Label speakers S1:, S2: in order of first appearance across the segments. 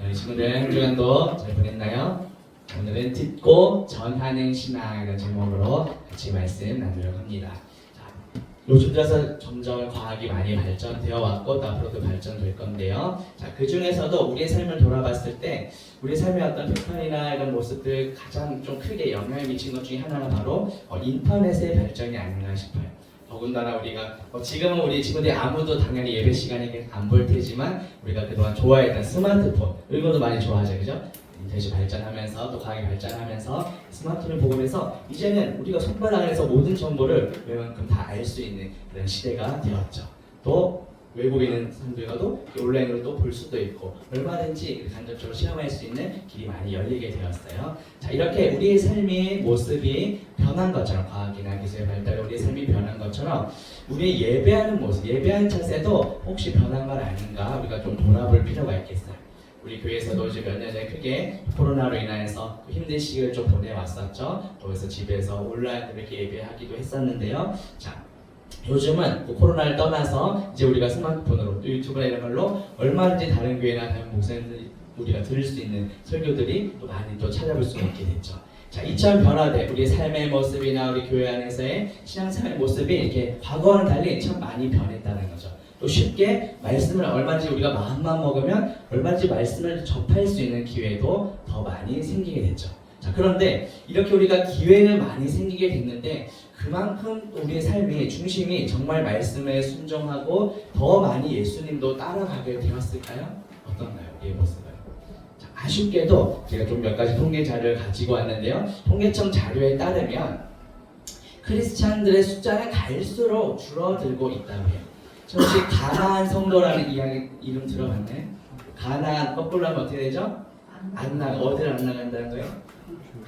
S1: 우리 친구들 한 주간도 잘 보냈나요? 오늘은 듣고 전하는 신앙이라는 제목으로 같이 말씀 나누려고 합니다. 자, 요즘 들어서 점점 과학이 많이 발전되어 왔고 또 앞으로도 발전될 건데요. 자, 그 중에서도 우리의 삶을 돌아봤을 때 우리 삶의 어떤 패턴이나 이런 모습들 가장 좀 크게 영향을 미친 것 중에 하나가 바로 인터넷의 발전이 아닌가 싶어요. 더군다나 우리가 지금은 우리 친구들이 아무도 당연히 예배 시간에 안 볼 테지만 우리가 그동안 좋아했던 스마트폰, 이것도 많이 좋아하죠, 그죠? 인터넷이 발전하면서 또 과학이 발전하면서 스마트폰을 보고 해서 이제는 우리가 손바닥 안에서 모든 정보를 웬만큼 다 알 수 있는 그런 시대가 되었죠. 또 외국에 있는 사람들과도 온라인으로 또 볼 수도 있고 얼마든지 간접적으로 체험할 수 있는 길이 많이 열리게 되었어요. 자, 이렇게 우리의 삶의 모습이 변한 것처럼 과학이나 기술의 발달로 우리의 삶이 변한 것처럼 우리의 예배하는 모습, 예배하는 자세도 혹시 변한 건 아닌가 우리가 좀 돌아볼 필요가 있겠어요. 우리 교회에서도 이제 몇 년 전에 크게 코로나로 인해서 힘든 시기를 좀 보내왔었죠. 거기서 집에서 온라인으로 이렇게 예배하기도 했었는데요. 자, 요즘은 코로나를 떠나서 이제 우리가 스마트폰으로 또 유튜브나 이런 걸로 얼마든지 다른 교회나 다른 목사님들이 우리가 들을 수 있는 설교들이 또 많이 또 찾아볼 수 있게 됐죠. 자, 이처럼 변화된 우리의 삶의 모습이나 우리 교회 안에서의 신앙생활의 모습이 이렇게 과거와는 달리 참 많이 변했다는 거죠. 또 쉽게 말씀을 얼마든지 우리가 마음만 먹으면 얼마든지 말씀을 접할 수 있는 기회도 더 많이 생기게 됐죠. 자, 그런데 이렇게 우리가 기회는 많이 생기게 됐는데 그만큼 우리의 삶의 중심이 정말 말씀에 순종하고 더 많이 예수님도 따라가게 되었을까요? 어떤가요? 우리의 모습은? 자, 아쉽게도 제가 좀 몇 가지 통계 자료를 가지고 왔는데요. 통계청 자료에 따르면 크리스찬들의 숫자는 갈수록 줄어들고 있다고 해요. 혹시 가나안 성도라는 이름 들어봤나요? 가나안 거꾸로 하면 어떻게 되죠? 어디를 안 나간다는 거예요?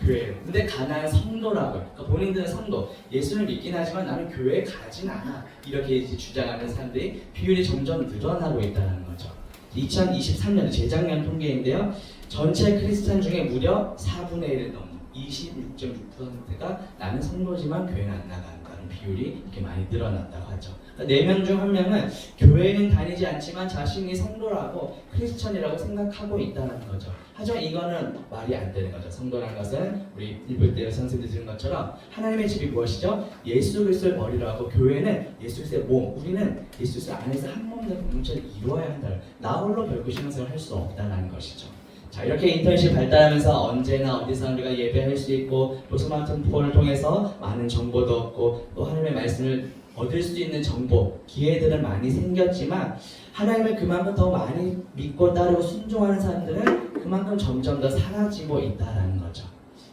S1: 교회를. 근데 가나안 성도라고요. 그러니까 본인들은 성도, 예수를 믿긴 하지만 나는 교회에 가진 않아. 이렇게 이제 주장하는 사람들이 비율이 점점 늘어나고 있다는 거죠. 2023년 재작년 통계인데요. 전체 크리스찬 중에 무려 4분의 1을 넘는 26.6%가 나는 성도지만 교회는 안 나간다는 비율이 이렇게 많이 늘어났다고 하죠. 그러니까 4명 중 1명은 교회는 다니지 않지만 자신이 성도라고 크리스천이라고 생각하고 있다는 거죠. 하지만 이거는 말이 안 되는 거죠. 성도라는 것은 우리 일부 때 선생님들 들은 것처럼 하나님의 집이 무엇이죠? 예수 그리스도를 머리로 하고 교회는 예수 그리스도의 몸, 우리는 예수 그리스도 안에서 한 몸된 공동체를 이루어야 한다. 나 홀로 결국 신앙생활을 할 수 없다는 것이죠. 자, 이렇게 인터넷이 발달하면서 언제나 어디서 우리가 예배할 수 있고 또 스마트폰을 통해서 많은 정보도 얻고 또 하나님의 말씀을 얻을 수 있는 정보, 기회들은 많이 생겼지만 하나님을 그만큼 더 많이 믿고 따르고 순종하는 사람들은 그만큼 점점 더 사라지고 있다는 거죠.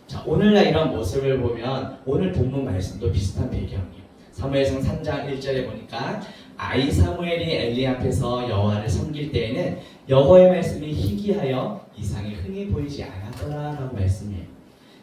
S1: 자, 오늘날 이런 모습을 보면 오늘 본문 말씀도 비슷한 배경이에요. 사무엘상 3장 1절에 보니까 아이 사무엘이 엘리 앞에서 여호와를 섬길 때에는 여호와의 말씀이 희귀하여 이상이 흔히 보이지 않았더라라고 말씀해요.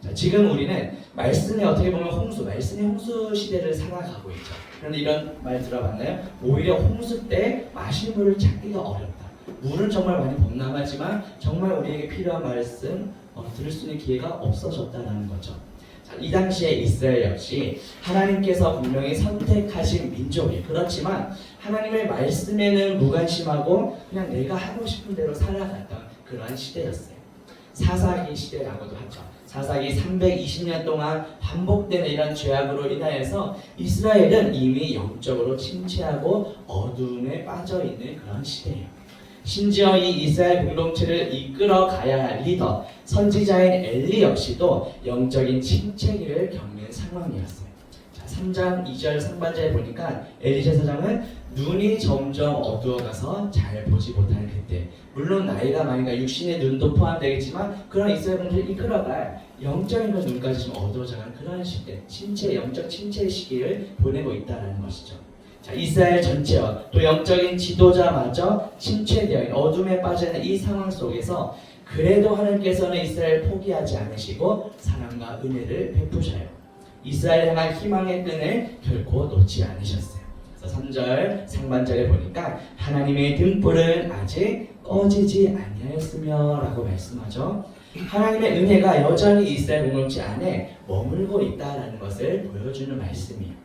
S1: 자, 지금 우리는 말씀에 어떻게 보면 말씀의 홍수 시대를 살아가고 있죠. 그런데 이런 말 들어봤나요? 오히려 홍수 때 마실 물을 찾기가 어렵다. 물은 정말 많이 범람하지만 정말 우리에게 필요한 말씀 들을 수 있는 기회가 없어졌다는 거죠. 자, 이 당시에 이스라엘 역시 하나님께서 분명히 선택하신 민족이 그렇지만 하나님의 말씀에는 무관심하고 그냥 내가 하고 싶은 대로 살아갔던 그러한 시대였어요. 사사기 시대라고도 하죠. 사사기 320년 동안 반복되는 이런 죄악으로 인하여서 이스라엘은 이미 영적으로 침체하고 어두움에 빠져있는 그런 시대예요. 심지어 이 이스라엘 공동체를 이끌어 가야 할 리더, 선지자인 엘리 역시도 영적인 침체기를 겪는 상황이었어요. 자, 3장 2절 상반절에 보니까 엘리 제사장은 눈이 점점 어두워가서 잘 보지 못하는 그때, 물론 나이가 많으니까 육신의 눈도 포함되겠지만 그런 이스라엘 공동체를 이끌어갈 영적인 그 눈까지 좀 어두워져가는 그런 시대, 영적 침체의 시기를 보내고 있다는 것이죠. 자, 이스라엘 전체와 또 영적인 지도자마저 침체되어 있는 어둠에 빠져있는 이 상황 속에서 그래도 하나님께서는 이스라엘을 포기하지 않으시고 사랑과 은혜를 베푸셔요. 이스라엘 향한 희망의 끈을 결코 놓지 않으셨어요. 그래서 3절 상반절에 보니까 하나님의 등불은 아직 꺼지지 아니하였으며 라고 말씀하죠. 하나님의 은혜가 여전히 이스라엘 공동체 안에 머물고 있다는 것을 보여주는 말씀이에요.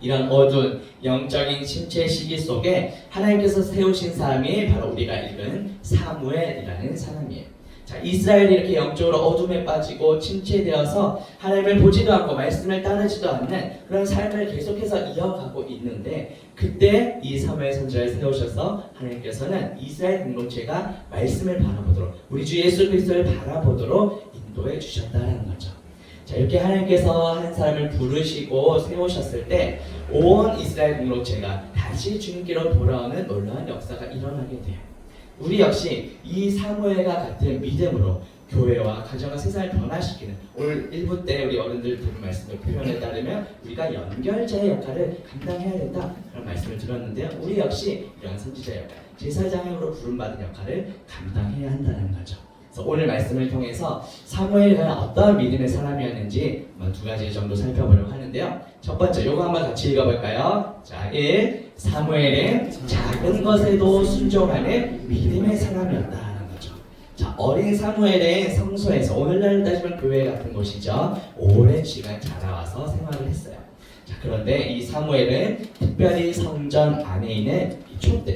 S1: 이런 어두운 영적인 침체 시기 속에 하나님께서 세우신 사람이 바로 우리가 읽은 사무엘이라는 사람이에요. 자, 이스라엘이 이렇게 영적으로 어둠에 빠지고 침체되어서 하나님을 보지도 않고 말씀을 따르지도 않는 그런 삶을 계속해서 이어가고 있는데, 그때 이 사무엘 선지자를 세우셔서 하나님께서는 이스라엘 공동체가 말씀을 바라보도록, 우리 주 예수 그리스도를 바라보도록 인도해 주셨다는 거죠. 자, 이렇게 하나님께서 한 사람을 부르시고 세우셨을 때 온 이스라엘 공동체가 다시 주님께로 돌아오는 놀라운 역사가 일어나게 돼요. 우리 역시 이 사무엘과 같은 믿음으로 교회와 가정과 세상을 변화시키는, 오늘 1부 때 우리 어른들 들은 말씀의 표현에 따르면 우리가 연결자의 역할을 감당해야 된다 그런 말씀을 들었는데요. 우리 역시 이런 선지자 역할, 제사장으로 부름받은 역할을 감당해야 한다는 거죠. 그래서 오늘 말씀을 통해서 사무엘은 어떤 믿음의 사람이었는지 두 가지 정도 살펴보려고 하는데요. 첫 번째, 요거 한번 같이 읽어볼까요? 자, 1. 사무엘은 작은 것에도 순종하는 믿음의 사람이었다는 거죠. 자, 어린 사무엘은 성소에서, 오늘날 따지면 교회 같은 곳이죠, 오랜 시간 자라와서 생활을 했어요. 자, 그런데 이 사무엘은 특별히 성전 안에 있는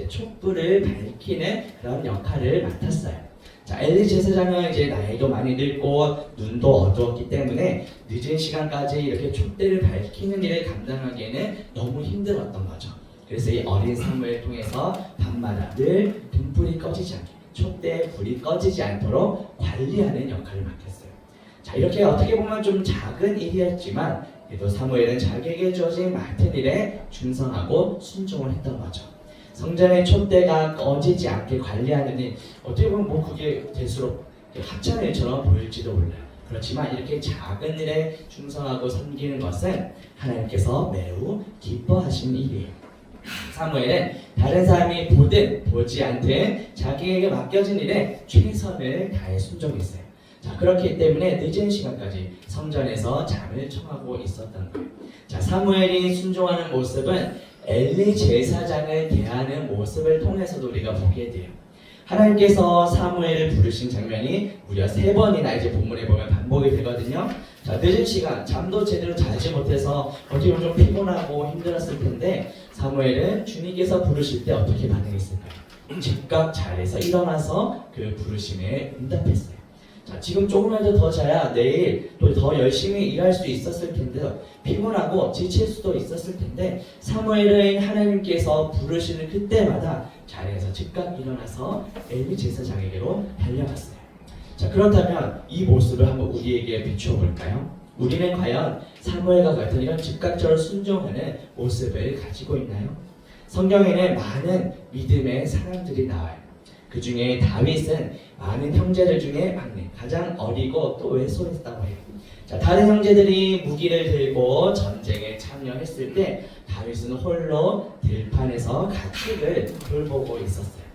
S1: 촛불을 밝히는 그런 역할을 맡았어요. 자, 엘리 제사장은 이제 나이도 많이 늙고 눈도 어두웠기 때문에 늦은 시간까지 이렇게 촛대를 밝히는 일을 감당하기에는 너무 힘들었던 거죠. 그래서 이 어린 사무엘을 통해서 밤마다 늘 등불이 꺼지지 않게, 촛대에 불이 꺼지지 않도록 관리하는 역할을 맡았어요. 자, 이렇게 어떻게 보면 좀 작은 일이었지만 그래도 사무엘은 자기에게 주어진 맡은 일에 충성하고 순종을 했던 거죠. 성전의 촛대가 꺼지지 않게 관리하는 일, 어떻게 보면 뭐 그게 될수록 하찮은 일처럼 보일지도 몰라요. 그렇지만 이렇게 작은 일에 충성하고 섬기는 것은 하나님께서 매우 기뻐하시는 일이에요. 사무엘은 다른 사람이 보든 보지 않든 자기에게 맡겨진 일에 최선을 다해 순종했어요. 자, 그렇기 때문에 늦은 시간까지 성전에서 잠을 청하고 있었던 거예요. 자, 사무엘이 순종하는 모습은 엘리 제사장을 대하는 모습을 통해서도 우리가 보게 돼요. 하나님께서 사무엘을 부르신 장면이 무려 3번이나 이제 본문에 보면 반복이 되거든요. 자, 늦은 시간, 잠도 제대로 자지 못해서 어떻게 보면 좀 피곤하고 힘들었을 텐데 사무엘은 주님께서 부르실 때 어떻게 반응했을까요? 즉각 자리에서 일어나서 그 부르심에 응답했어요. 자, 지금 조금이라도 더 자야 내일 또 더 열심히 일할 수 있었을 텐데요. 피곤하고 지칠 수도 있었을 텐데 사무엘은 하나님께서 부르시는 그때마다 자리에서 즉각 일어나서 엘리 제사장에게로 달려갔어요. 자, 그렇다면 이 모습을 한번 우리에게 비추어 볼까요? 우리는 과연 사무엘과 같은 이런 즉각적으로 순종하는 모습을 가지고 있나요? 성경에는 많은 믿음의 사람들이 나와요. 그 중에 다윗은 많은 형제들 중에 막내, 가장 어리고 또 왜소했다고 해요. 자, 다른 형제들이 무기를 들고 전쟁에 참여했을 때 다윗은 홀로 들판에서 가축을 돌보고 있었어요.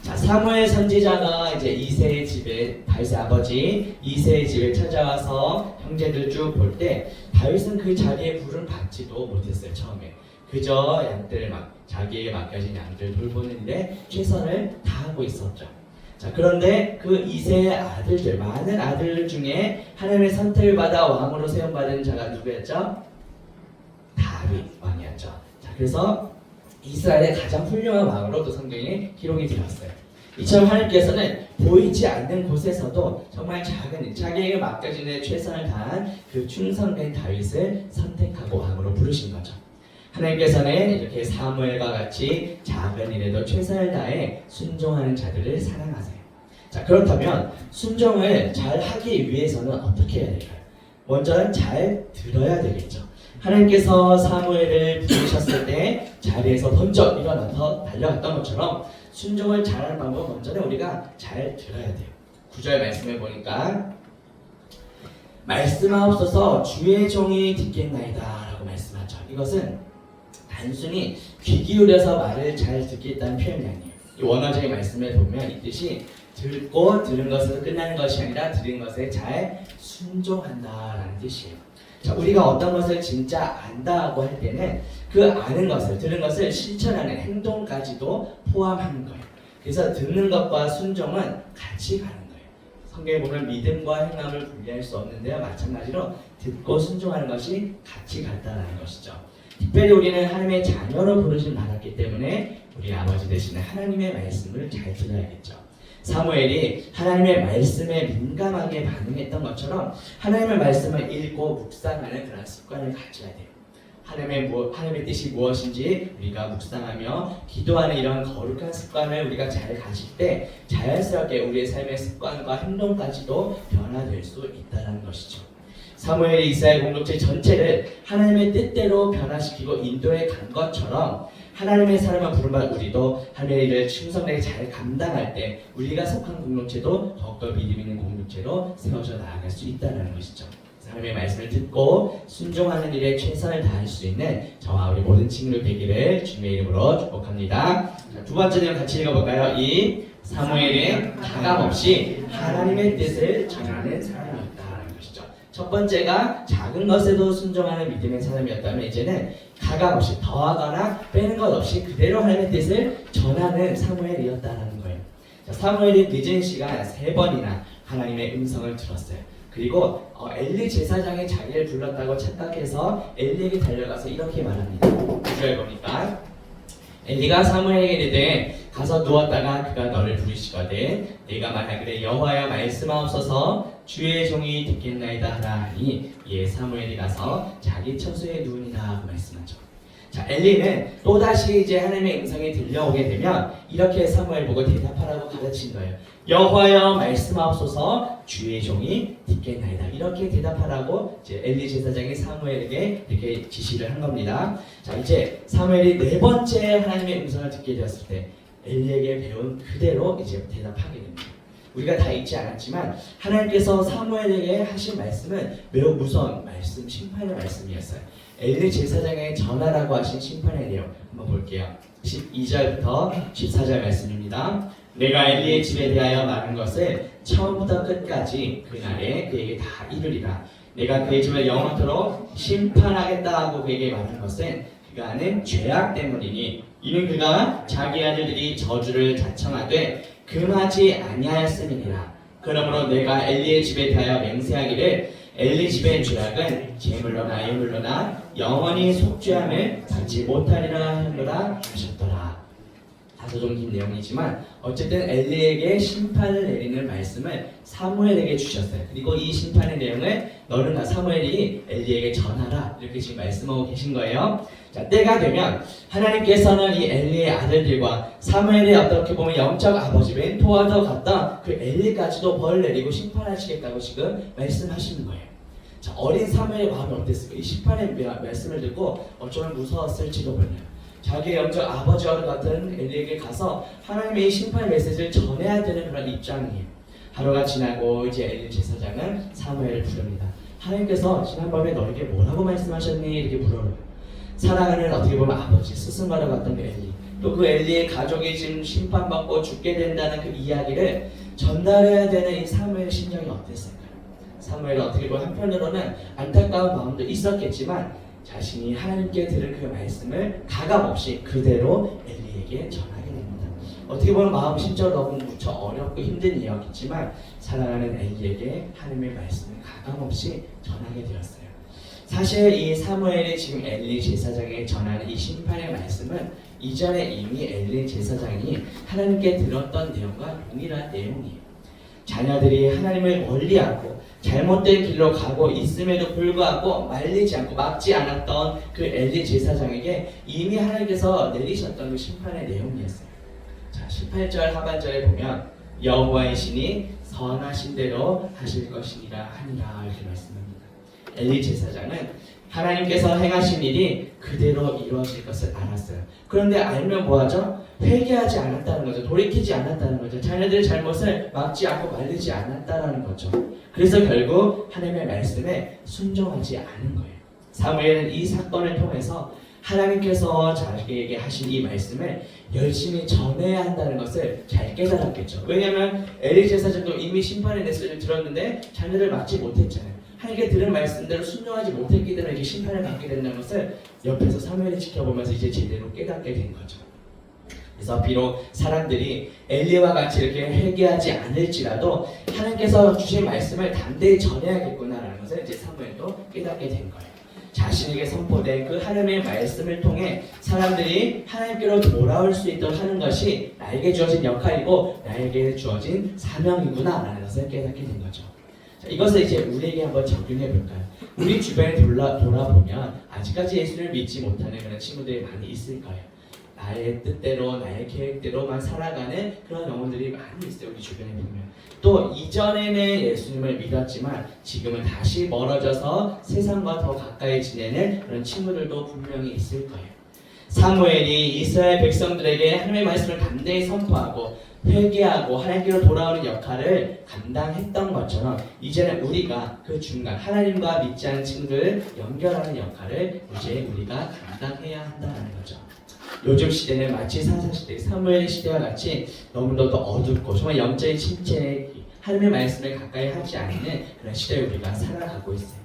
S1: 자, 사무엘 선지자가 이제 이새의 집에, 다윗의 아버지 이새의 집에 찾아와서 형제들 쭉 볼 때 다윗은 그 자리에 부름 받지도 못했어요. 처음에 그저 양들을 자기에게 맡겨진 양들 돌보는데 최선을 다하고 있었죠. 자, 그런데 그 이새의 아들들, 많은 아들들 중에 하나님의 선택을 받아 왕으로 세움받은 자가 누구였죠? 다윗 왕이었죠. 자, 그래서 이스라엘의 가장 훌륭한 왕으로 또 성경에 기록이 되었어요. 이처럼 하나님께서는 보이지 않는 곳에서도 정말 작은 일, 자기에게 맡겨진 데 최선을 다한 그 충성된 다윗을 선택하고 왕으로 부르신 거죠. 하나님께서는 이렇게 사무엘과 같이 작은 일에도 최선을 다해 순종하는 자들을 사랑하세요. 자, 그렇다면 순종을 잘 하기 위해서는 어떻게 해야 될까요? 먼저는 잘 들어야 되겠죠. 하나님께서 사무엘을 부르셨을 때 자리에서 번쩍 일어나서 달려갔던 것처럼 순종을 잘하는 방법, 먼저는 우리가 잘 들어야 돼요. 9절 말씀해 보니까 말씀하옵소서 주의 종이 듣겠나이다 라고 말씀하죠. 이것은 단순히 귀 기울여서 말을 잘 듣겠다는 표현이 아니에요. 이 원어적인 말씀을 보면 이 뜻이 듣고 들은 것으로 끝나는 것이 아니라 들은 것에 잘 순종한다라는 뜻이에요. 자, 우리가 어떤 것을 진짜 안다고 할 때는 그 아는 것을, 들은 것을 실천하는 행동까지도 포함하는 거예요. 그래서 듣는 것과 순종은 같이 가는 거예요. 성경에 보면 믿음과 행함을 분리할 수 없는데요. 마찬가지로 듣고 순종하는 것이 같이 간다는 것이죠. 특별히 우리는 하나님의 자녀로 부르심 받았기 때문에 우리 아버지 되시는 하나님의 말씀을 잘 들어야겠죠. 사무엘이 하나님의 말씀에 민감하게 반응했던 것처럼 하나님의 말씀을 읽고 묵상하는 그런 습관을 가져야 돼요. 하나님의 뜻이 무엇인지 우리가 묵상하며 기도하는 이런 거룩한 습관을 우리가 잘 가질 때 자연스럽게 우리의 삶의 습관과 행동까지도 변화될 수 있다는 것이죠. 사무엘이 이스라엘 공동체 전체를 하나님의 뜻대로 변화시키고 인도해 간 것처럼 하나님의 사람을 부른바 우리도 하나님의 일을 충성되게 잘 감당할 때 우리가 속한 공동체도 더욱더 믿음 있는 공동체로 세워져 나아갈 수 있다는 것이죠. 하나님의 말씀을 듣고 순종하는 일에 최선을 다할 수 있는 저와 우리 모든 친구들 되기를 주님의 이름으로 축복합니다. 자, 두 번째 내용 같이 읽어볼까요? 이 사무엘은 가감없이 하나님의 뜻을 전하는 사람이었다는 것이죠. 첫 번째가 작은 것에도 순종하는 믿음의 사람이었다면 이제는 가감없이 더하거나 빼는 것 없이 그대로 하나님의 뜻을 전하는 사무엘이었다는 거예요. 자, 사무엘이 늦은 시간 3번이나 하나님의 음성을 들었어요. 그리고 엘리 제사장이 자기를 불렀다고 착각해서 엘리에게 달려가서 이렇게 말합니다. 9절 보니까 엘리가 사무엘에게 이르되 가서 누웠다가 그가 너를 부르시거든 네가 말하기를 여호와여 말씀하옵소서 주의 종이 듣겠나이다 하라 하니 이에 사무엘이 가서 자기 처소에 누우니라 하고 말씀하죠. 자, 엘리는 또다시 이제 하나님의 음성이 들려오게 되면 이렇게 사무엘 보고 대답하라고 가르친 거예요. 여호와여 말씀하옵소서 주의 종이 듣겠나이다. 이렇게 대답하라고 이제 엘리 제사장이 사무엘에게 이렇게 지시를 한 겁니다. 자, 이제 사무엘이 4번째 하나님의 음성을 듣게 되었을 때 엘리에게 배운 그대로 이제 대답하게 됩니다. 우리가 다 읽지 않았지만 하나님께서 사무엘에게 하신 말씀은 매우 무서운 말씀, 심판의 말씀이었어요. 엘리 제사장에게 전하라고 하신 심판의 내용 한번 볼게요. 12절부터 14절 말씀입니다. 내가 엘리의 집에 대하여 말한 것을 처음부터 끝까지 그날에 그에게 다 이르리라. 내가 그의 집을 영원토록 심판하겠다 하고 그에게 말한 것은 그가 하는 죄악 때문이니 이는 그가 자기 아들들이 저주를 자청하되 금하지 아니하였음이니라. 그러므로 내가 엘리의 집에 대하여 맹세하기를 엘리 집의 죄악은 재물로나 예물로나 영원히 속죄함을 받지 못하리라 하노라 하셨더라. 다소 좀 긴 내용이지만 어쨌든 엘리에게 심판을 내리는 말씀을 사무엘에게 주셨어요. 그리고 이 심판의 내용을 너는 사무엘이 엘리에게 전하라 이렇게 지금 말씀하고 계신 거예요. 자, 때가 되면 하나님께서는 이 엘리의 아들들과 사무엘의 어떻게 보면 영적 아버지 멘토와도 같던 그 엘리까지도 벌 내리고 심판하시겠다고 지금 말씀하시는 거예요. 자, 어린 사무엘의 마음이 어땠을까? 이 심판의 말씀을 듣고 어쩌면 무서웠을지도 몰라요. 자기의 영적 아버지와 같은 엘리에게 가서 하나님의 심판의 메시지를 전해야 되는 그런 입장이에요. 하루가 지나고 이제 엘리 제사장은 사무엘을 부릅니다. 하나님께서 지난밤에 너에게 뭐라고 말씀하셨니? 이렇게 물어요. 사랑하는 어떻게 보면 아버지, 스승과도 같던 그 엘리, 또 그 엘리의 가족이 지금 심판받고 죽게 된다는 그 이야기를 전달해야 되는 이 사무엘의 심정이 어땠을까요? 사무엘은 어떻게 보면 한편으로는 안타까운 마음도 있었겠지만 자신이 하나님께 들은 그 말씀을 가감없이 그대로 엘리에게 전하게 됩니다. 어떻게 보면 마음 심적으로 너무 무척 어렵고 힘든 이야기지만 사랑하는 엘리에게 하나님의 말씀을 가감없이 전하게 되었어요. 사실 이 사무엘이 지금 엘리 제사장에게 전하는 이 심판의 말씀은 이전에 이미 엘리 제사장이 하나님께 들었던 내용과 동일한 내용이에요. 자녀들이 하나님을 멀리하고 잘못된 길로 가고 있음에도 불구하고 말리지 않고 막지 않았던 그 엘리 제사장에게 이미 하나님께서 내리셨던 그 심판의 내용이었어요. 자, 18절 하반절에 보면 여호와의 신이 선하신 대로 하실 것이니라 하니라 이렇게 말씀합니다. 엘리 제사장은 하나님께서 행하신 일이 그대로 이루어질 것을 알았어요. 그런데 알면 뭐하죠? 회개하지 않았다는 거죠. 돌이키지 않았다는 거죠. 자녀들의 잘못을 막지 않고 말리지 않았다는 거죠. 그래서 결국 하나님의 말씀에 순종하지 않은 거예요. 사무엘은 이 사건을 통해서 하나님께서 자기에게 하신 이 말씀을 열심히 전해야 한다는 것을 잘 깨달았겠죠. 왜냐하면 엘리 제사장도 이미 심판의 메시지를 들었는데 자녀를 막지 못했잖아요. 하나님께 들은 말씀대로 순종하지 못했기 때문에 이제 심판을 받게 된다는 것을 옆에서 사무엘이 지켜보면서 이제 제대로 깨닫게 된 거죠. 그래서 비록 사람들이 엘리와 같이 이렇게 회개하지 않을지라도 하나님께서 주신 말씀을 담대히 전해야겠구나라는 것을 이제 사무엘도 깨닫게 된 거예요. 자신에게 선포된 그 하나님의 말씀을 통해 사람들이 하나님께로 돌아올 수 있도록 하는 것이 나에게 주어진 역할이고 나에게 주어진 사명이구나라는 것을 깨닫게 된 거죠. 자, 이것을 이제 우리에게 한번 적용해 볼까요? 우리 주변에 돌아보면 아직까지 예수를 믿지 못하는 그런 친구들이 많이 있을 거예요. 나의 뜻대로 나의 계획대로만 살아가는 그런 영혼들이 많이 있어요. 우리 주변에 보면 또 이전에는 예수님을 믿었지만 지금은 다시 멀어져서 세상과 더 가까이 지내는 그런 친구들도 분명히 있을 거예요. 사무엘이 이스라엘 백성들에게 하나님의 말씀을 담대히 선포하고 회개하고 하나님께로 돌아오는 역할을 감당했던 것처럼 이제는 우리가 그 중간 하나님과 믿지 않은 친구들을 연결하는 역할을 이제 우리가 감당해야 한다는 거죠. 요즘 시대는 마치 사사시대, 사무엘 시대와 같이 너무나도 어둡고 정말 영적인 침체에 하나님의 말씀을 가까이 하지 않는 그런 시대에 우리가 살아가고 있어요.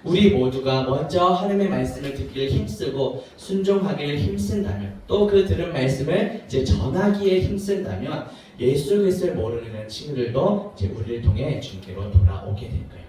S1: 우리 모두가 먼저 하나님의 말씀을 듣기를 힘쓰고 순종하기를 힘쓴다면 또 그 들은 말씀을 이제 전하기에 힘쓴다면 예수 그리스도를 모르는 그런 친구들도 이제 우리를 통해 주님께로 돌아오게 될 거예요.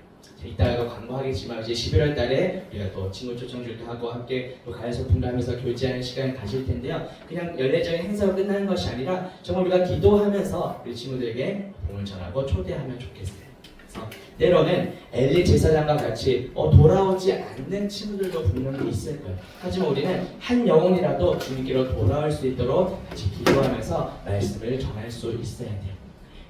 S1: 이따가 광고하겠지만 이제 11월 달에 우리가 또 친구 초청줄도 하고 함께 또 가야소풍도 하면서 교제하는 시간을 가질 텐데요. 그냥 연례적인 행사가 끝나는 것이 아니라 정말 우리가 기도하면서 우리 친구들에게 복음을 전하고 초대하면 좋겠어요. 그래서 때로는 엘리 제사장과 같이 돌아오지 않는 친구들도 분명히 있을 거예요. 하지만 우리는 한 영혼이라도 주님께로 돌아올 수 있도록 같이 기도하면서 말씀을 전할 수 있어야 돼요.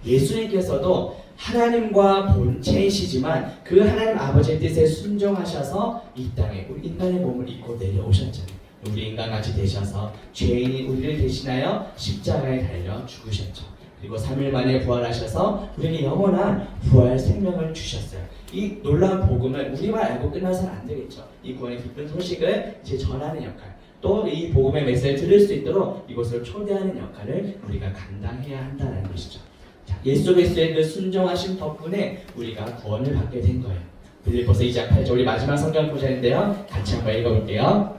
S1: 예수님께서도 하나님과 본체이시지만 그 하나님 아버지의 뜻에 순종하셔서 이 땅에 우리 인간의 몸을 입고 내려오셨잖아요. 우리 인간같이 되셔서 죄인이 우리를 대신하여 십자가에 달려 죽으셨죠. 그리고 3일 만에 부활하셔서 우리에게 영원한 부활 생명을 주셨어요. 이 놀라운 복음을 우리만 알고 끝나서는 안 되겠죠. 이 구원의 기쁜 소식을 이제 전하는 역할, 또 이 복음의 메시지를 들을 수 있도록 이곳을 초대하는 역할을 우리가 감당해야 한다는 것이죠. 자, 예수 그리스도의 그 순종하심 덕분에 우리가 구원을 받게 된 거예요. 빌립보서 2장 8절 우리 마지막 성경 구절인데요. 같이 한번 읽어볼게요.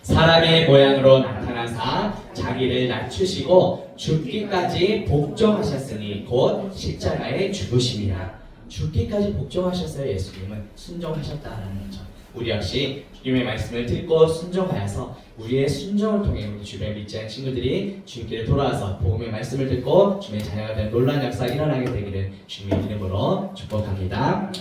S1: 사람의 모양으로 나타나사 자기를 낮추시고 죽기까지 복종하셨으니 곧 십자가에 죽으심이라. 죽기까지 복종하셨어요. 예수님은 순종하셨다라는 거죠. 우리 역시 주님의 말씀을 듣고 순종하여서 우리의 순종을 통해 우리 주변에 믿지 않은 친구들이 주님께 돌아와서 복음의 말씀을 듣고 주님의 자녀가 된 놀라운 역사가 일어나게 되기를 주님의 이름으로 축복합니다.